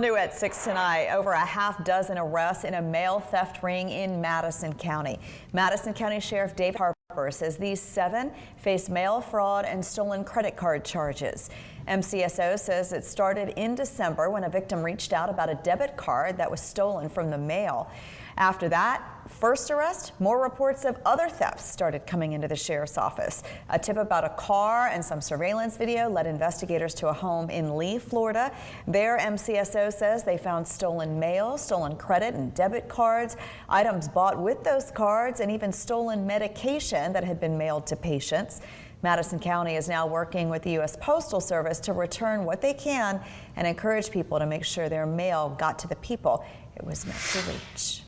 New at 6 tonight, over a half dozen arrests in a mail theft ring in Madison County. Madison County Sheriff Dave Harper says these 7 face mail fraud and stolen credit card charges. MCSO says it started in December when a victim reached out about a debit card that was stolen from the mail. After that first arrest, more reports of other thefts started coming into the sheriff's office. A tip about a car and some surveillance video led investigators to a home in Lee, Florida. There, MCSO says they found stolen mail, stolen credit and debit cards, items bought with those cards, and even stolen medication that had been mailed to patients. Madison County is now working with the U.S. Postal Service to return what they can and encourage people to make sure their mail got to the people it was meant to reach.